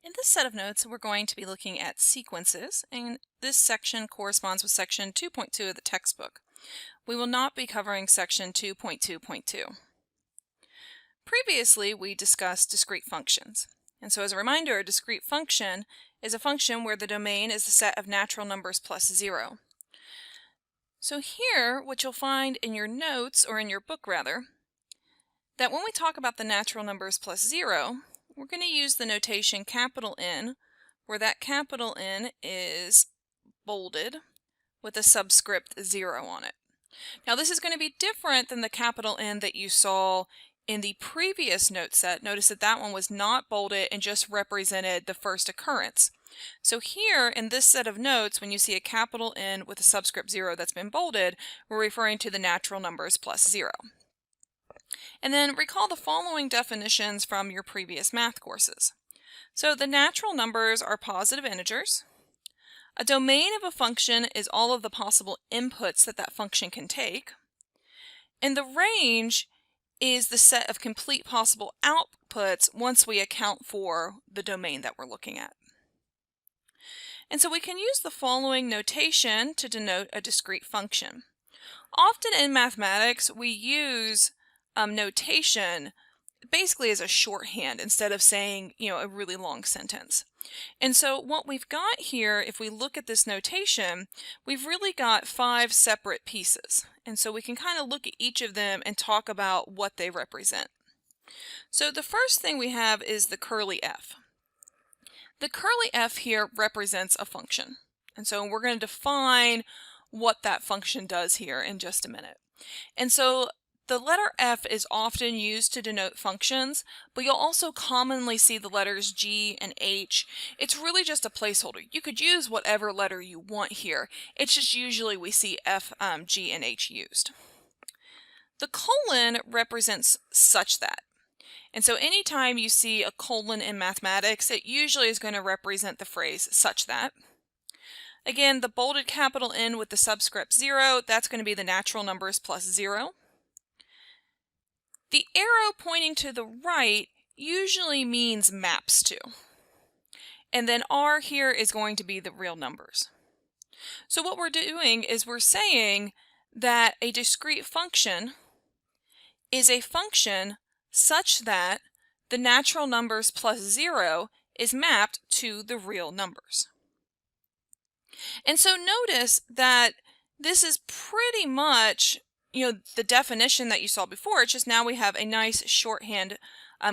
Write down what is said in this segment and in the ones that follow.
In this set of notes, we're going to be looking at sequences, and this section corresponds with section 2.2 of the textbook. We will not be covering section 2.2.2. Previously, we discussed discrete functions. And so as a reminder, a discrete function is a function where the domain is the set of natural numbers plus 0. So here, what you'll find in your notes, or in your book rather, that when we talk about the natural numbers plus 0, we're going to use the notation capital N, where that capital N is bolded with a subscript 0 on it. Now this is going to be different than the capital N that you saw in the previous note set. Notice that that one was not bolded and just represented the first occurrence. So here in this set of notes, when you see a capital N with a subscript 0 that's been bolded, we're referring to the natural numbers plus 0. And then recall the following definitions from your previous math courses. So the natural numbers are positive integers. A domain of a function is all of the possible inputs that that function can take. And the range is the set of complete possible outputs once we account for the domain that we're looking at. And so we can use the following notation to denote a discrete function. Often in mathematics, we use notation basically as a shorthand instead of saying, a really long sentence. And so what we've got here, if we look at this notation, we've really got 5 separate pieces. And so we can kind of look at each of them and talk about what they represent. So the first thing we have is the curly f. The curly f here represents a function. And so we're going to define what that function does here in just a minute. And so the letter F is often used to denote functions, but you'll also commonly see the letters G and H. It's really just a placeholder. You could use whatever letter you want here. It's just usually we see F, G, and H used. The colon represents such that. And so anytime you see a colon in mathematics, it usually is going to represent the phrase such that. Again, the bolded capital N with the subscript 0, that's going to be the natural numbers plus 0. The arrow pointing to the right usually means maps to. And then R here is going to be the real numbers. So what we're doing is we're saying that a discrete function is a function such that the natural numbers plus 0 is mapped to the real numbers. And so notice that this is pretty much the definition that you saw before. It's just now we have a nice shorthand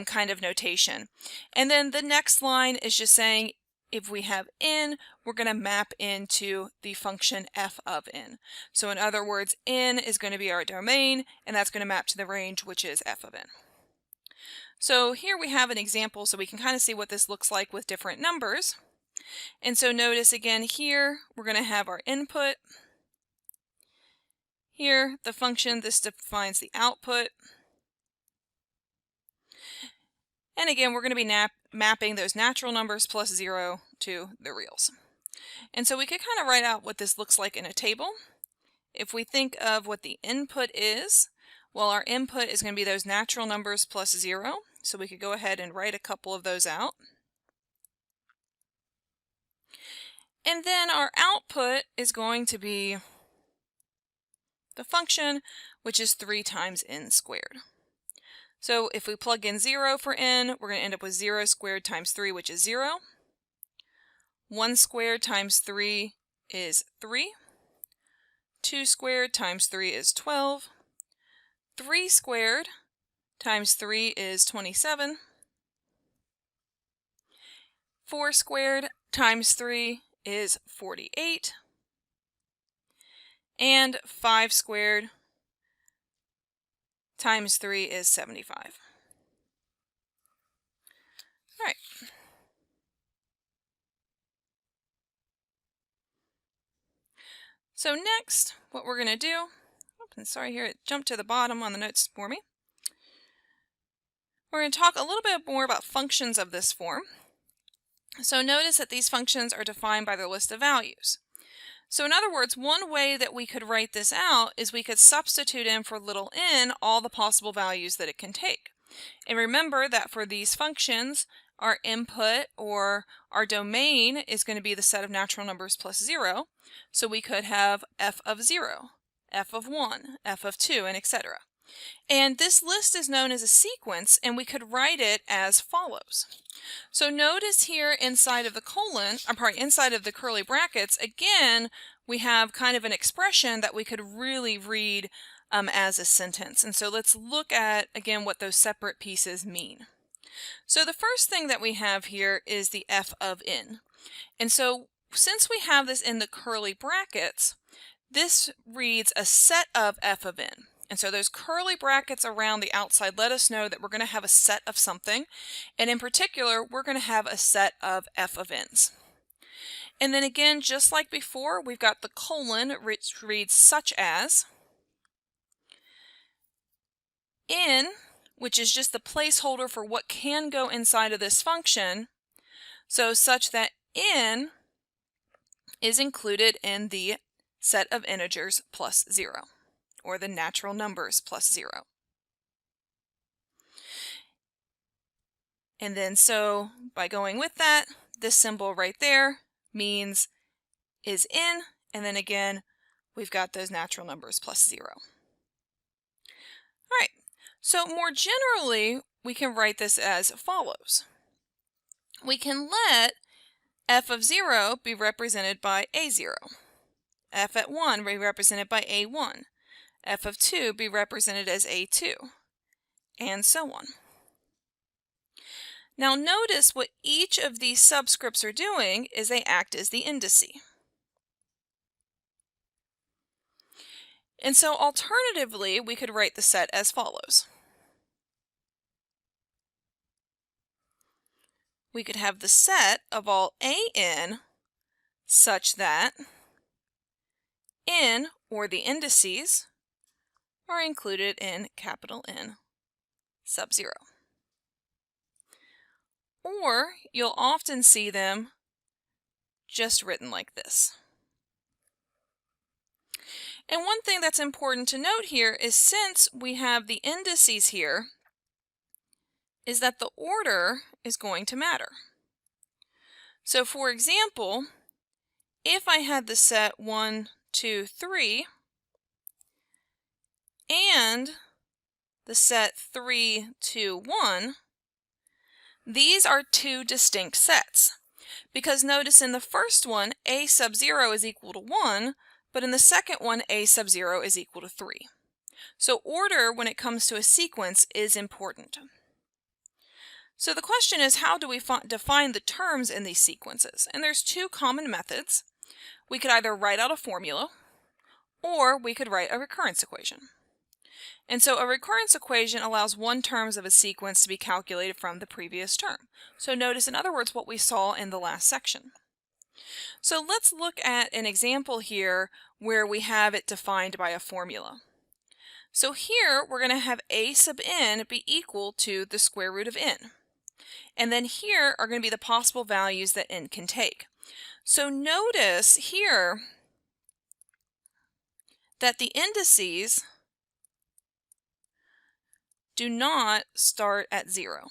kind of notation. And then the next line is just saying if we have n, we're going to map into the function f of n. So in other words, n is going to be our domain, and that's going to map to the range, which is f of n. So here we have an example so we can kind of see what this looks like with different numbers. And so notice again here, we're going to have our input. Here, the function, this defines the output. And again, we're going to be mapping those natural numbers plus 0 to the reals. And so we could kind of write out what this looks like in a table. If we think of what the input is, well, our input is going to be those natural numbers plus 0. So we could go ahead and write a couple of those out. And then our output is going to be the function, which is 3 times n squared. So if we plug in 0 for n, we're going to end up with 0 squared times 3, which is 0. 1 squared times 3 is 3. 2 squared times 3 is 12. 3 squared times 3 is 27. 4 squared times 3 is 48. And 5 squared times 3 is 75. All right. So next, what we're going to do, sorry here, it jumped to the bottom on the notes for me. We're going to talk a little bit more about functions of this form. So notice that these functions are defined by their list of values. So in other words, one way that we could write this out is we could substitute in for little n all the possible values that it can take. And remember that for these functions, our input or our domain is going to be the set of natural numbers plus 0. So we could have f of 0, f of 1, f of 2, and etc. And this list is known as a sequence, and we could write it as follows. So notice here inside of the inside of the curly brackets, again, we have kind of an expression that we could really read as a sentence. And so let's look at, again, what those separate pieces mean. So the first thing that we have here is the f of n. And so since we have this in the curly brackets, this reads a set of f of n. And so those curly brackets around the outside let us know that we're going to have a set of something. And in particular, we're going to have a set of f of n's. And then again, just like before, we've got the colon, which reads such as n, which is just the placeholder for what can go inside of this function. So such that n is included in the set of integers plus 0, or the natural numbers plus 0. And then so by going with that, this symbol right there means is n, and then again, we've got those natural numbers plus 0. All right, so more generally, we can write this as follows. We can let f of 0 be represented by a0, f at 1 be represented by a1, f of 2 be represented as a2, and so on. Now notice what each of these subscripts are doing is they act as the indice. And so alternatively, we could write the set as follows. We could have the set of all an such that n, or the indices, are included in capital N sub 0. Or you'll often see them just written like this. And one thing that's important to note here is since we have the indices here, is that the order is going to matter. So for example, if I had the set 1, 2, 3, and the set 3, 2, 1, these are two distinct sets. Because notice in the first one, a sub 0 is equal to 1, but in the second one, a sub 0 is equal to 3. So order, when it comes to a sequence, is important. So the question is, how do we define the terms in these sequences? And there's two common methods. We could either write out a formula, or we could write a recurrence equation. And so a recurrence equation allows one term of a sequence to be calculated from the previous term. So notice, in other words, what we saw in the last section. So let's look at an example here where we have it defined by a formula. So here we're going to have a sub n be equal to the square root of n. And then here are going to be the possible values that n can take. So notice here that the indices do not start at 0.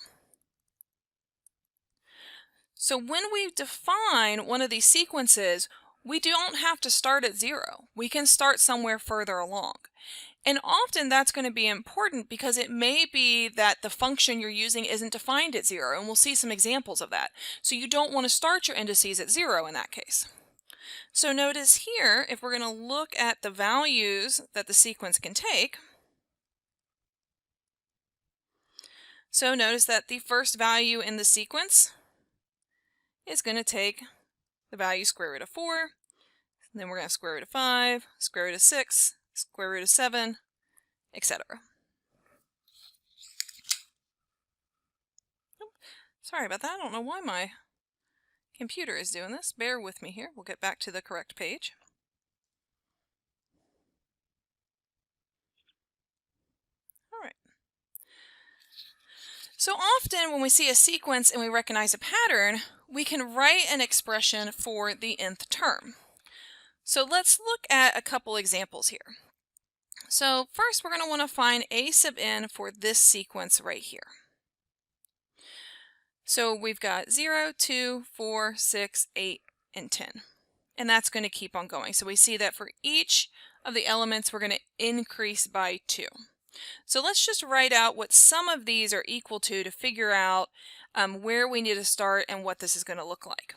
So when we define one of these sequences, we don't have to start at 0. We can start somewhere further along. And often that's going to be important because it may be that the function you're using isn't defined at 0, and we'll see some examples of that. So you don't want to start your indices at 0 in that case. So notice here, if we're going to look at the values that the sequence can take, so notice that the first value in the sequence is going to take the value square root of 4, and then we're going to have square root of 5, square root of 6, square root of 7, etc. Sorry about that. I don't know why my computer is doing this. Bear with me here. We'll get back to the correct page. All right. So often when we see a sequence and we recognize a pattern, we can write an expression for the nth term. So let's look at a couple examples here. So first we're going to want to find a sub n for this sequence right here. So we've got 0, 2, 4, 6, 8, and 10. And that's going to keep on going. So we see that for each of the elements, we're going to increase by 2. So let's just write out what some of these are equal to figure out where we need to start and what this is going to look like.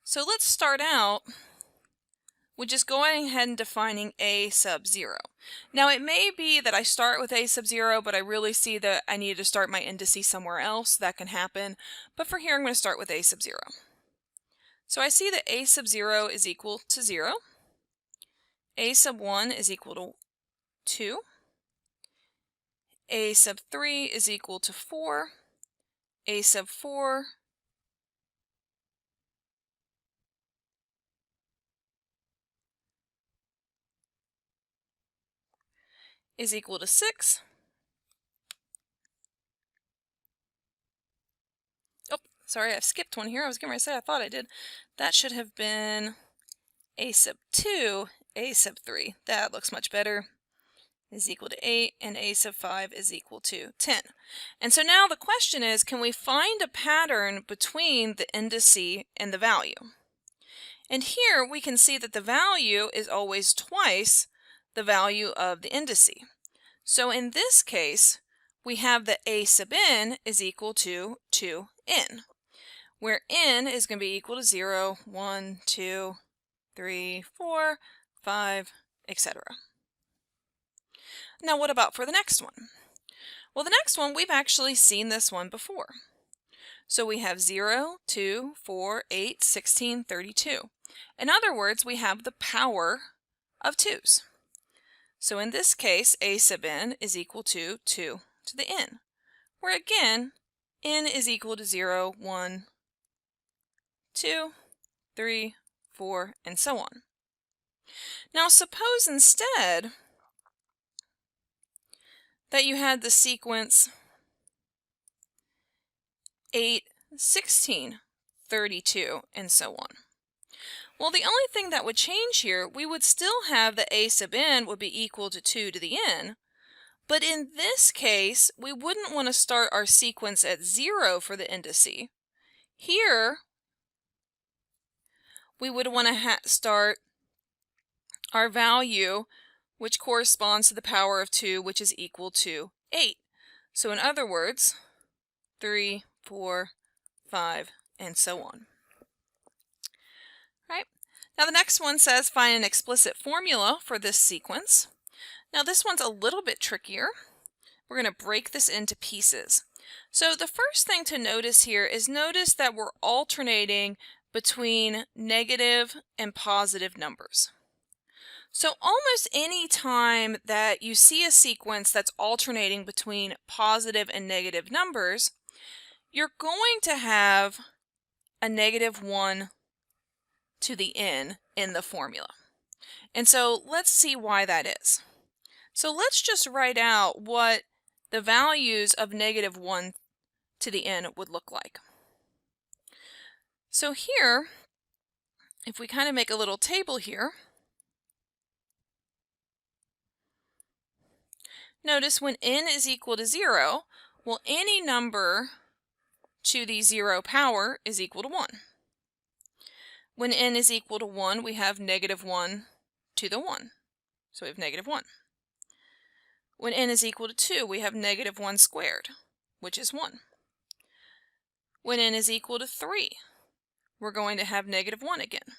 So let's start out with just going ahead and defining a sub 0. Now it may be that I start with a sub 0, but I really see that I need to start my indices somewhere else. That can happen. But for here, I'm going to start with a sub 0. So I see that a sub 0 is equal to 0. A sub 1 is equal to 2. A sub 3 is equal to 4. A sub 4 is equal to 6. Oh, sorry, I skipped one here. I was going to say I thought I did. That should have been a sub 2, a sub 3. That looks much better. Is equal to 8, and a sub 5 is equal to 10. And so now the question is, can we find a pattern between the indice and the value? And here we can see that the value is always twice the value of the indice. So in this case, we have that a sub n is equal to 2n, where n is going to be equal to 0, 1, 2, 3, 4, 5, etc. Now what about for the next one? Well, the next one, we've actually seen this one before. So we have 0, 2, 4, 8, 16, 32. In other words, we have the power of 2's. So in this case, a sub n is equal to 2 to the n, where again, n is equal to 0, 1, 2, 3, 4, and so on. Now suppose instead that you had the sequence 8, 16, 32, and so on. Well, the only thing that would change here, we would still have the a sub n would be equal to 2 to the n, but in this case, we wouldn't want to start our sequence at 0 for the indice. Here, we would want to start our value, which corresponds to the power of 2, which is equal to 8. So in other words, 3, 4, 5, and so on. Right? Now the next one says find an explicit formula for this sequence. Now this one's a little bit trickier. We're going to break this into pieces. So the first thing to notice here is notice that we're alternating between negative and positive numbers. So almost any time that you see a sequence that's alternating between positive and negative numbers, you're going to have a negative 1 to the n in the formula. And so let's see why that is. So let's just write out what the values of negative 1 to the n would look like. So here, if we kind of make a little table here, notice when n is equal to 0, well, any number to the 0 power is equal to 1. When n is equal to 1, we have negative 1 to the 1. So we have negative 1. When n is equal to 2, we have negative 1 squared, which is 1. When n is equal to 3, we're going to have negative 1 again.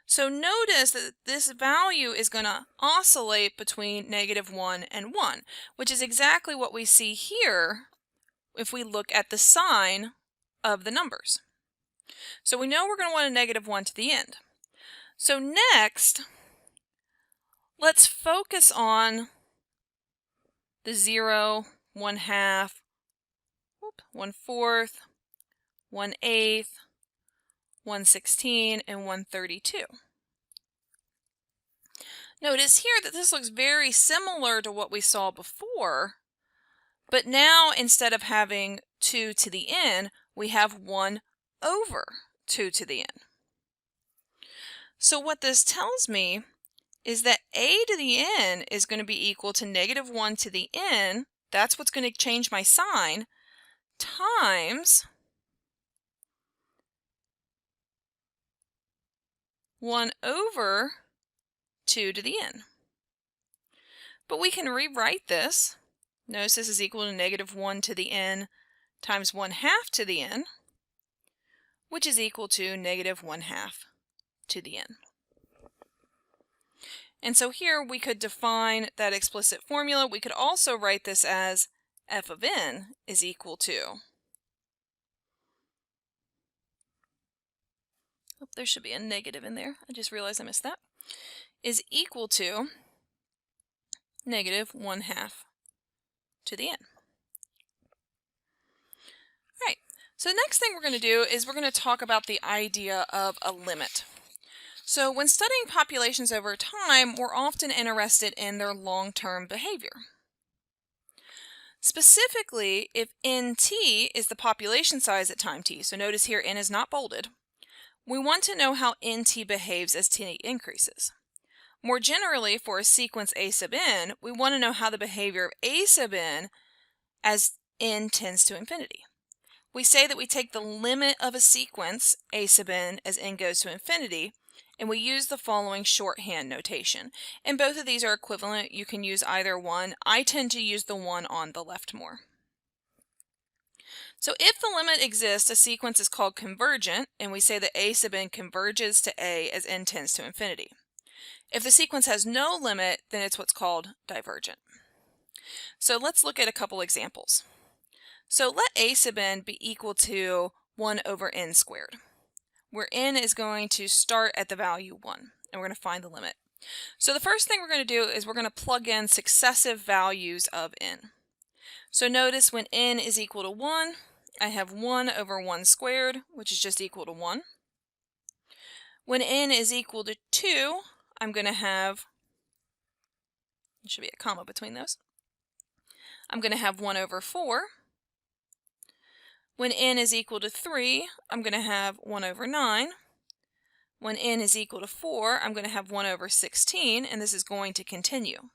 So notice that this value is going to oscillate between negative 1 and 1, which is exactly what we see here if we look at the sign of the numbers. So we know we're going to want a negative 1 to the end. So next, let's focus on the 0, 1/2, 1/4, 1/8, 1/16, and 1/32. Notice here that this looks very similar to what we saw before, but now instead of having 2 to the n, we have 1 over 2 to the n. So what this tells me is that a to the n is going to be equal to negative 1 to the n. That's what's going to change my sign, times 1 over 2 to the n. But we can rewrite this. Notice this is equal to negative 1 to the n times 1/2 to the n, which is equal to negative 1/2 to the n. And so here we could define that explicit formula. We could also write this as f of n is equal to, oh, there should be a negative in there. I just realized I missed that. Is equal to negative 1/2 to the n. All right, so the next thing we're going to do is we're going to talk about the idea of a limit. So when studying populations over time, we're often interested in their long-term behavior. Specifically, if nt is the population size at time t, so notice here n is not bolded, we want to know how nt behaves as t increases. More generally, for a sequence a sub n, we want to know how the behavior of a sub n as n tends to infinity. We say that we take the limit of a sequence a sub n as n goes to infinity, and we use the following shorthand notation. And both of these are equivalent. You can use either one. I tend to use the one on the left more. So if the limit exists, a sequence is called convergent, and we say that a sub n converges to a as n tends to infinity. If the sequence has no limit, then it's what's called divergent. So let's look at a couple examples. So let a sub n be equal to 1 over n squared, where n is going to start at the value 1, and we're going to find the limit. So the first thing we're going to do is we're going to plug in successive values of n. So notice when n is equal to 1, I have 1 over 1 squared, which is just equal to 1. When n is equal to 2, I'm going to have, there should be a comma between those, I'm going to have 1 over 4. When n is equal to 3, I'm going to have 1 over 9. When n is equal to 4, I'm going to have 1 over 16, and this is going to continue.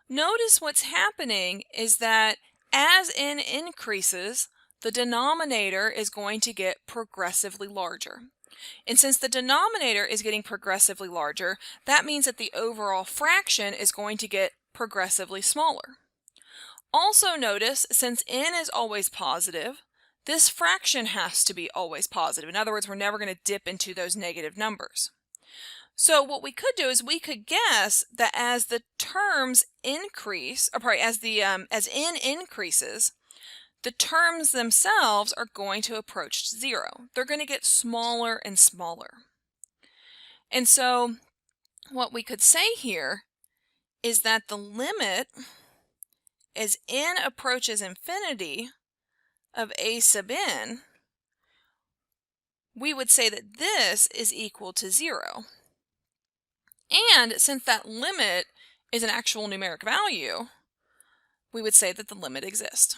Notice what's happening is that as n increases, the denominator is going to get progressively larger. And since the denominator is getting progressively larger, that means that the overall fraction is going to get progressively smaller. Also notice, since n is always positive, this fraction has to be always positive. In other words, we're never going to dip into those negative numbers. So what we could do is we could guess that as the terms increase, as n increases, the terms themselves are going to approach 0. They're going to get smaller and smaller. And so what we could say here is that the limit as n approaches infinity of a sub n, we would say that this is equal to 0. And since that limit is an actual numeric value, we would say that the limit exists.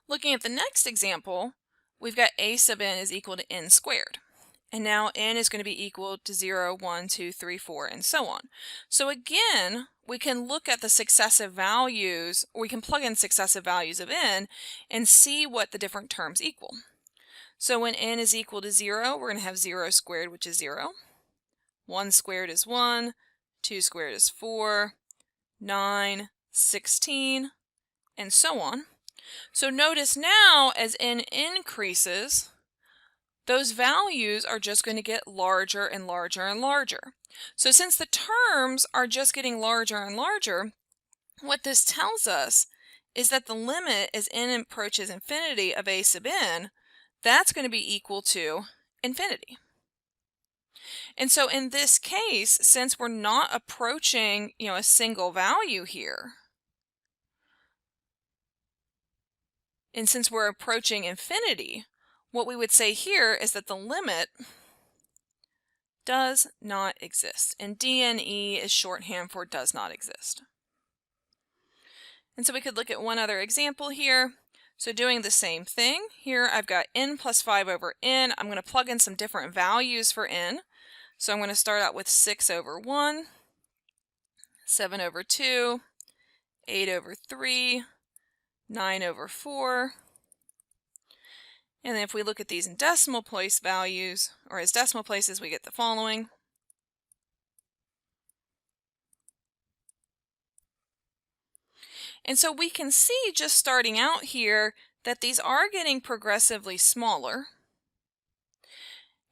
Looking at the next example, we've got a sub n is equal to n squared. And now n is going to be equal to 0, 1, 2, 3, 4, and so on. So again, we can look at the successive values, or we can plug in successive values of n and see what the different terms equal. So when n is equal to 0, we're going to have 0 squared, which is 0. 1 squared is 1. 2 squared is 4. 9, 16, and so on. So notice now, as n increases, those values are just going to get larger and larger and larger. So since the terms are just getting larger and larger, what this tells us is that the limit as n approaches infinity of a sub n, that's going to be equal to infinity. And so in this case, since we're not approaching, a single value here, and since we're approaching infinity, what we would say here is that the limit does not exist. And DNE is shorthand for does not exist. And so we could look at one other example here. So doing the same thing, here I've got n plus 5 over n. I'm going to plug in some different values for n. So I'm going to start out with 6 over 1. 7 over 2, 8 over 3, 9 over 4. And then if we look at these in decimal place values, or as decimal places, we get the following. And so we can see just starting out here that these are getting progressively smaller.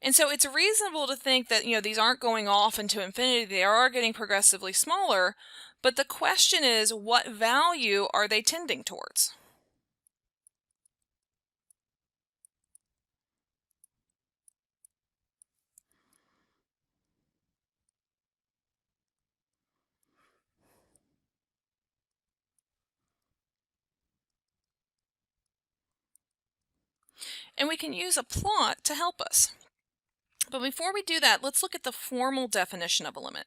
And so it's reasonable to think that, these aren't going off into infinity. They are getting progressively smaller. But the question is, what value are they tending towards? And we can use a plot to help us. But before we do that, let's look at the formal definition of a limit.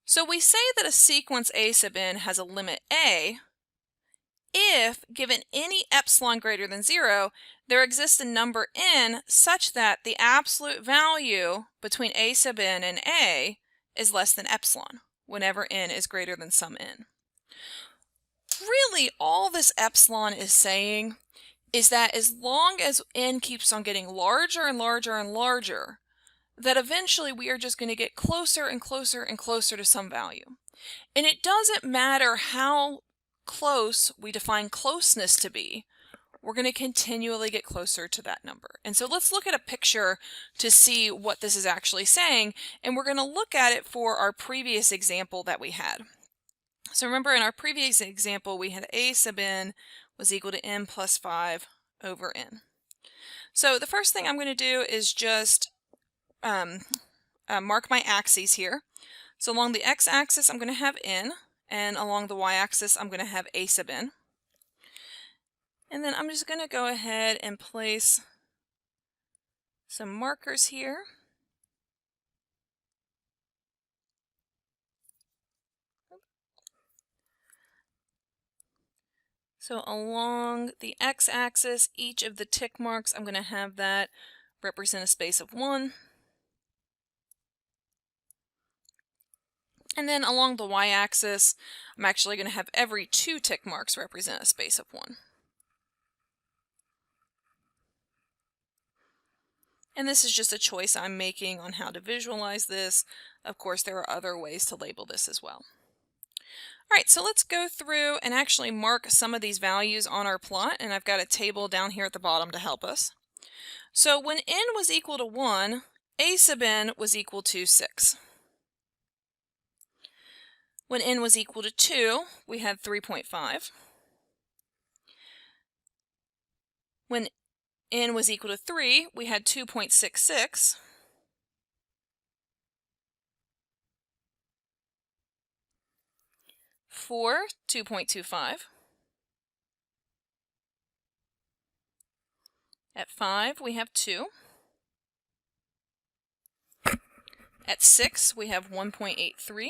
So we say that a sequence A sub n has a limit A if, given any epsilon greater than 0, there exists a number n such that the absolute value between A sub n and A is less than epsilon, whenever n is greater than some n. Really, all this epsilon is saying is that as long as n keeps on getting larger and larger and larger, that eventually we are just going to get closer and closer and closer to some value. And it doesn't matter how close we define closeness to be, we're going to continually get closer to that number. And so let's look at a picture to see what this is actually saying, and we're going to look at it for our previous example that we had. So remember, in our previous example, we had A sub n was equal to n plus 5 over n. So the first thing I'm going to do is just mark my axes here. So along the x-axis, I'm going to have n, and along the y-axis, I'm going to have A sub n. And then I'm just going to go ahead and place some markers here. So along the x-axis, each of the tick marks, I'm going to have that represent a space of 1. And then along the y-axis, I'm actually going to have every 2 tick marks represent a space of 1. And this is just a choice I'm making on how to visualize this. Of course, there are other ways to label this as well. All right, so let's go through and actually mark some of these values on our plot, and I've got a table down here at the bottom to help us. So when n was equal to 1, A sub n was equal to 6. When n was equal to 2, we had 3.5. When n was equal to 3, we had 2.66. For 2.25. At 5, we have 2. At 6, we have 1.83.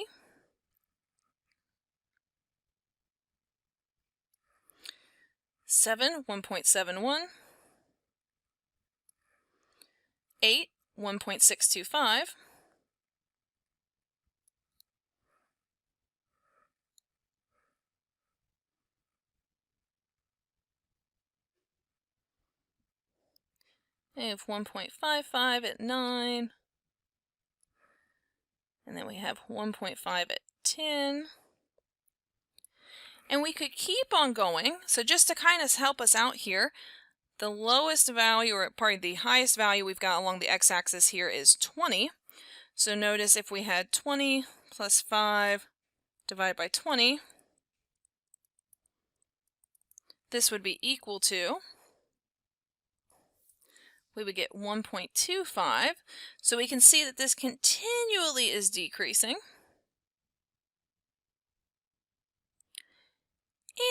Seven, 1.71. 8, 1.625. We have 1.55 at 9. And then we have 1.5 at 10. And we could keep on going. So just to kind of help us out here, the lowest value, or probably the highest value we've got along the x-axis here is 20. So notice if we had 20 plus 5 divided by 20, this would be equal to, we would get 1.25. So we can see that this continually is decreasing.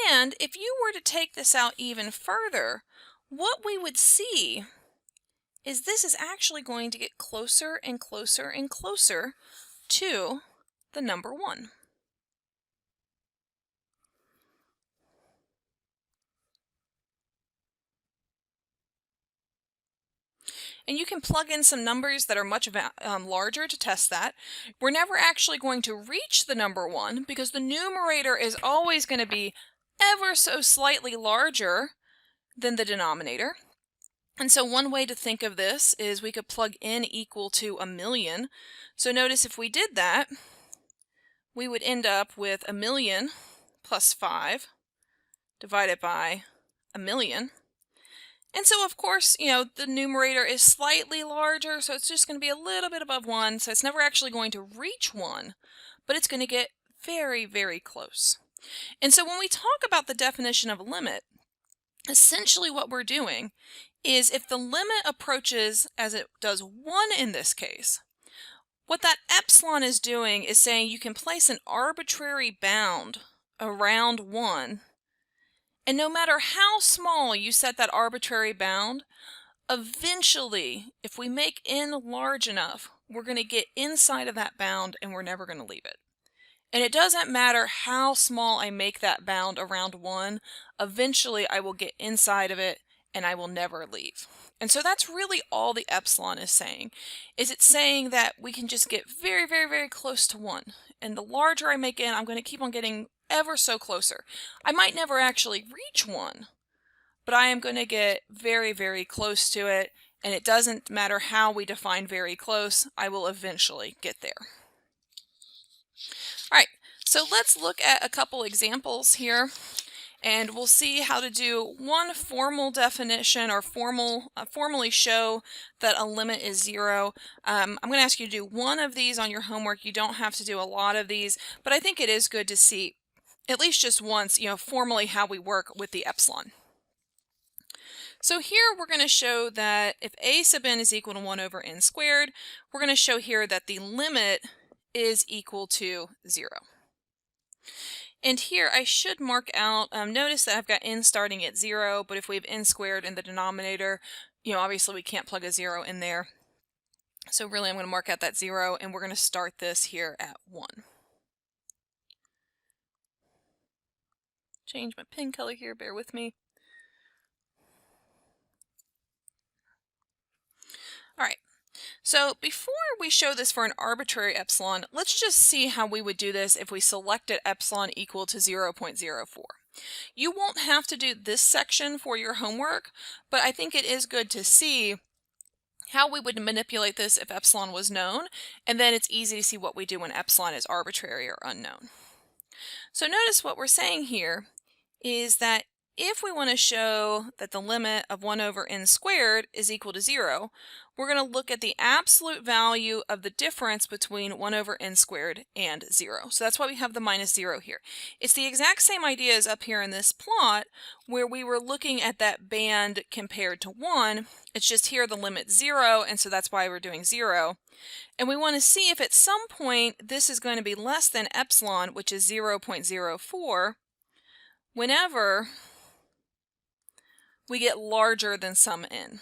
And if you were to take this out even further, what we would see is this is actually going to get closer and closer and closer to the number 1. and you can plug in some numbers that are much larger to test that. We're never actually going to reach the number 1 because the numerator is always going to be ever so slightly larger than the denominator. And so one way to think of this is we could plug n equal to 1,000,000. So notice if we did that, we would end up with 1,000,000 plus 5 divided by 1,000,000. And so of course, the numerator is slightly larger, so it's just going to be a little bit above 1, so it's never actually going to reach 1, but it's going to get very, very close. And so when we talk about the definition of a limit, essentially what we're doing is if the limit approaches as it does 1 in this case, what that epsilon is doing is saying you can place an arbitrary bound around 1, and no matter how small you set that arbitrary bound, eventually, if we make n large enough, we're going to get inside of that bound and we're never going to leave it. And it doesn't matter how small I make that bound around 1, eventually I will get inside of it and I will never leave. And so that's really all the epsilon is saying, is it's saying that we can just get very, very, very close to 1. And the larger I make n, I'm going to keep on getting ever so closer. I might never actually reach 1, but I am going to get very, very close to it. And it doesn't matter how we define very close, I will eventually get there. All right, so let's look at a couple examples here, and we'll see how to do one formal definition or formally show that a limit is 0. I'm going to ask you to do one of these on your homework. You don't have to do a lot of these, but I think it is good to see at least just once, formally how we work with the epsilon. So here we're going to show that if a sub n is equal to 1 over n squared, we're going to show here that the limit is equal to 0. And here I should mark out, notice that I've got n starting at 0, but if we have n squared in the denominator, obviously we can't plug a 0 in there. So really I'm going to mark out that 0, and we're going to start this here at 1. Change my pen color here, bear with me. All right. So before we show this for an arbitrary epsilon, let's just see how we would do this if we selected epsilon equal to 0.04. You won't have to do this section for your homework, but I think it is good to see how we would manipulate this if epsilon was known, and then it's easy to see what we do when epsilon is arbitrary or unknown. So notice what we're saying here is that if we want to show that the limit of 1 over n squared is equal to 0, we're going to look at the absolute value of the difference between 1 over n squared and 0. So that's why we have the minus 0 here. It's the exact same idea as up here in this plot where we were looking at that band compared to 1. It's just here the limit's 0, and so that's why we're doing 0. And we want to see if at some point this is going to be less than epsilon, which is 0.04, whenever we get larger than some n.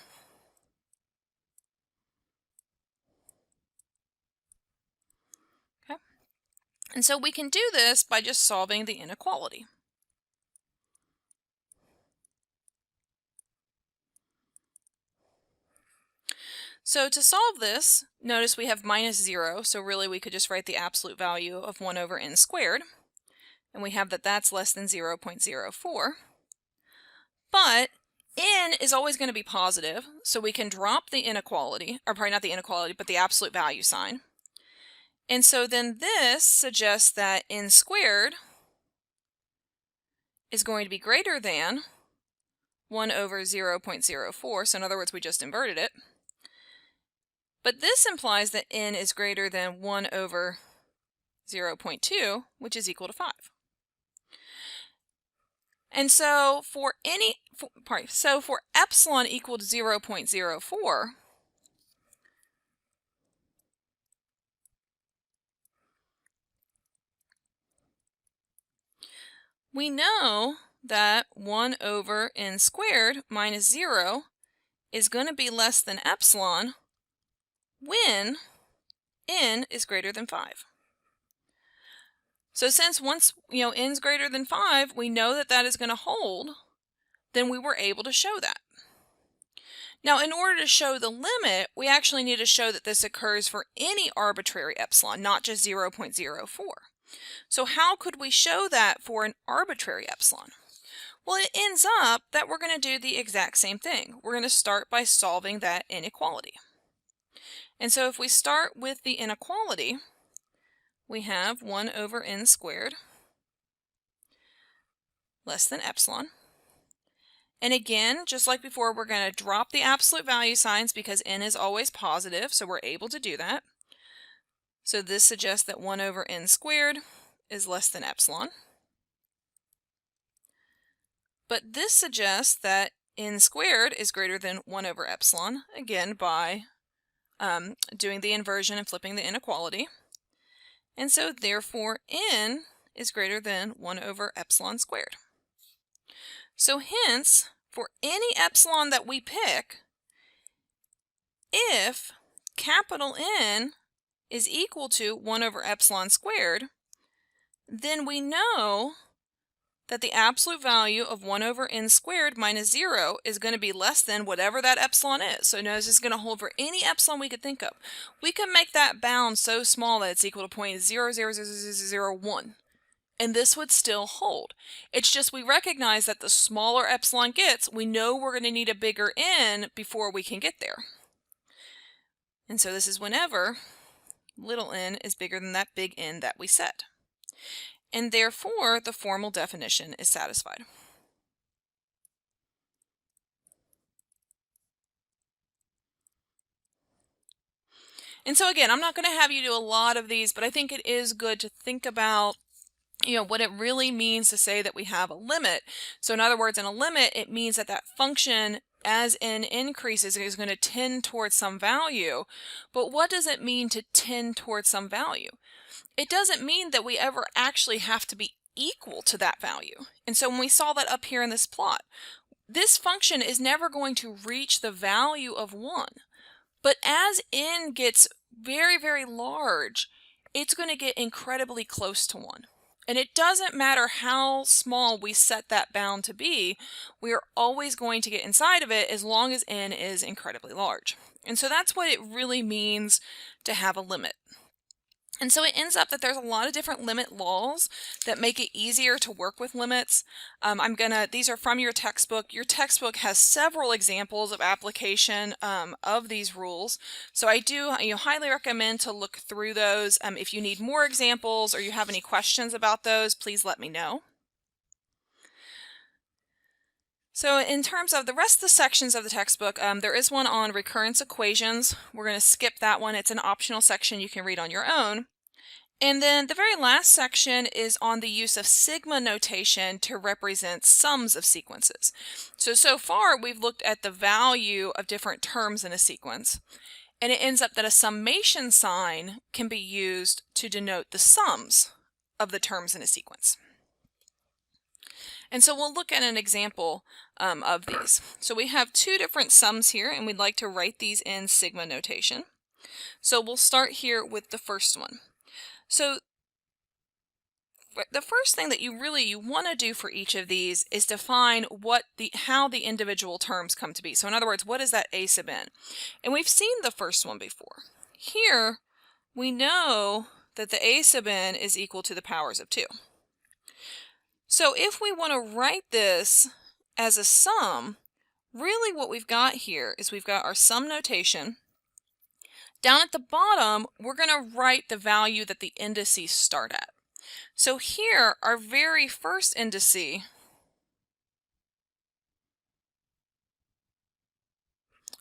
Okay? And so we can do this by just solving the inequality. So to solve this, notice we have minus 0, so really we could just write the absolute value of 1 over n squared, and we have that that's less than 0.04. But n is always going to be positive, so we can drop the inequality, or probably not the inequality, but the absolute value sign. And so then this suggests that n squared is going to be greater than 1 over 0.04, so in other words we just inverted it. But this implies that n is greater than 1 over 0.2, which is equal to 5. And so for epsilon equal to 0.04, we know that 1 over n squared minus 0 is going to be less than epsilon when n is greater than 5. So since once n is greater than 5, we know that that is going to hold, then we were able to show that. Now, in order to show the limit, we actually need to show that this occurs for any arbitrary epsilon, not just 0.04. So how could we show that for an arbitrary epsilon? Well, it ends up that we're going to do the exact same thing. We're going to start by solving that inequality. And so if we start with the inequality, we have 1 over n squared less than epsilon. And again, just like before, we're going to drop the absolute value signs because n is always positive, so we're able to do that. So this suggests that 1 over n squared is less than epsilon. But this suggests that n squared is greater than 1 over epsilon, again by doing the inversion and flipping the inequality. And so therefore n is greater than 1 over epsilon squared. So hence, for any epsilon that we pick, if capital N is equal to 1 over epsilon squared, then we know that the absolute value of 1 over n squared minus 0 is going to be less than whatever that epsilon is. So notice it's going to hold for any epsilon we could think of. We could make that bound so small that it's equal to 0.00001. And this would still hold. It's just we recognize that the smaller epsilon gets, we know we're going to need a bigger n before we can get there. And so this is whenever little n is bigger than that big N that we set. And therefore, the formal definition is satisfied. And so again, I'm not going to have you do a lot of these, but I think it is good to think about what it really means to say that we have a limit. So in other words, in a limit, it means that that function as n increases is going to tend towards some value. But what does it mean to tend towards some value? It doesn't mean that we ever actually have to be equal to that value. And so when we saw that up here in this plot, this function is never going to reach the value of 1. But as n gets very, very large, it's going to get incredibly close to 1. And it doesn't matter how small we set that bound to be, we are always going to get inside of it as long as n is incredibly large. And so that's what it really means to have a limit. And so it ends up that there's a lot of different limit laws that make it easier to work with limits. These are from your textbook. Your textbook has several examples of application of these rules. So I do highly recommend to look through those. If you need more examples or you have any questions about those, please let me know. So in terms of the rest of the sections of the textbook, there is one on recurrence equations. We're going to skip that one. It's an optional section you can read on your own. And then the very last section is on the use of sigma notation to represent sums of sequences. So far we've looked at the value of different terms in a sequence. And it ends up that a summation sign can be used to denote the sums of the terms in a sequence. And so we'll look at an example of these. So we have two different sums here, and we'd like to write these in sigma notation. So we'll start here with the first one. So the first thing that you want to do for each of these is define how the individual terms come to be. So in other words, what is that a sub n? And we've seen the first one before. Here, we know that the a sub n is equal to the powers of 2. So if we want to write this as a sum, really what we've got here is we've got our sum notation. Down at the bottom, we're going to write the value that the indices start at. So here, our very first indice,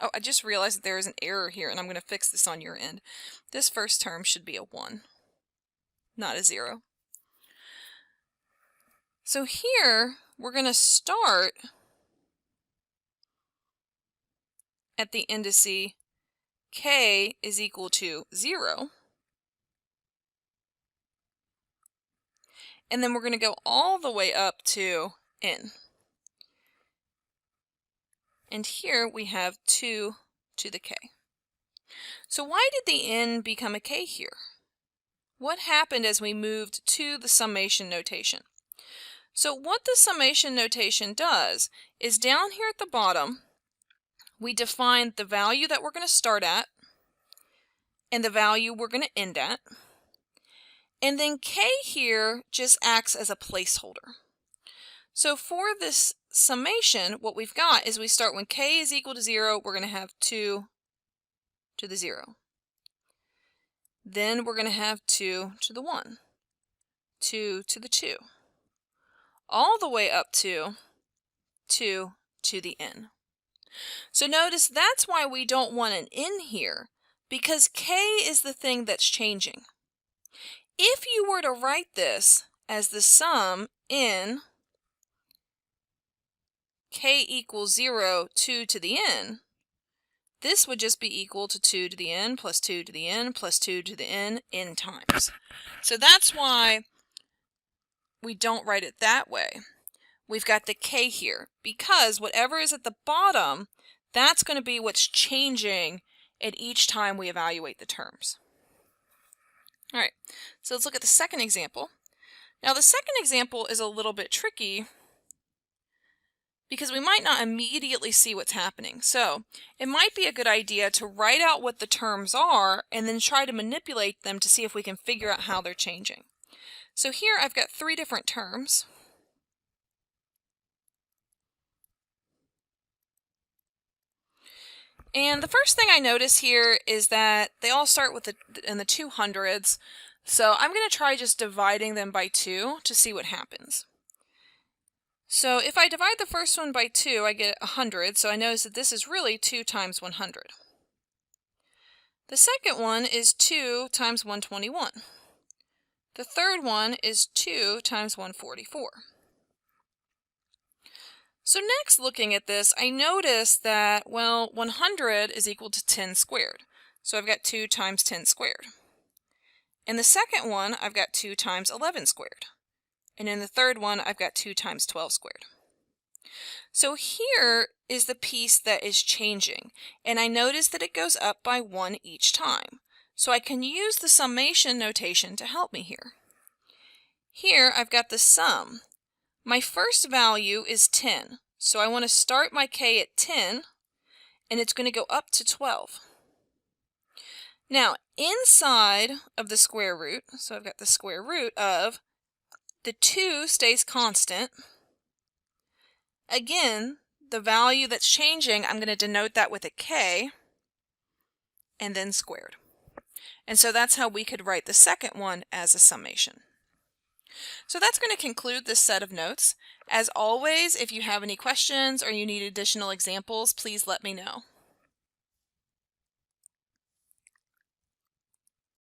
oh, I just realized that there is an error here, and I'm going to fix this on your end. This first term should be a 1, not a 0. So here, we're going to start at the indice k is equal to 0. And then we're going to go all the way up to n. And here we have 2 to the k. So why did the n become a k here? What happened as we moved to the summation notation? So what the summation notation does is down here at the bottom, we define the value that we're going to start at and the value we're going to end at. And then k here just acts as a placeholder. So for this summation, what we've got is we start when k is equal to 0, we're going to have 2 to the 0. Then we're going to have 2 to the 1, 2 to the 2, all the way up to 2 to the n. So notice that's why we don't want an n here, because k is the thing that's changing. If you were to write this as the sum in k equals 0, 2 to the n, this would just be equal to 2 to the n plus 2 to the n plus 2 to the n times. So that's why we don't write it that way. We've got the k here, because whatever is at the bottom, that's going to be what's changing at each time we evaluate the terms. All right, so let's look at the second example. Now the second example is a little bit tricky because we might not immediately see what's happening. So it might be a good idea to write out what the terms are and then try to manipulate them to see if we can figure out how they're changing. So here I've got 3 different terms. And the first thing I notice here is that they all start with in the 200s. So I'm going to try just dividing them by 2 to see what happens. So if I divide the first one by 2, I get 100. So I notice that this is really 2 times 100. The second one is 2 times 121. The third one is 2 times 144. So next, looking at this, I notice that, well, 100 is equal to 10 squared. So I've got 2 times 10 squared. In the second one, I've got 2 times 11 squared. And in the third one, I've got 2 times 12 squared. So here is the piece that is changing. And I notice that it goes up by 1 each time. So I can use the summation notation to help me here. Here, I've got the sum. My first value is 10, so I want to start my k at 10, and it's going to go up to 12. Now, inside of the square root, so I've got the square root of, the 2 stays constant. Again, the value that's changing, I'm going to denote that with a k, and then squared. And so that's how we could write the second one as a summation. So that's going to conclude this set of notes. As always, if you have any questions or you need additional examples, please let me know.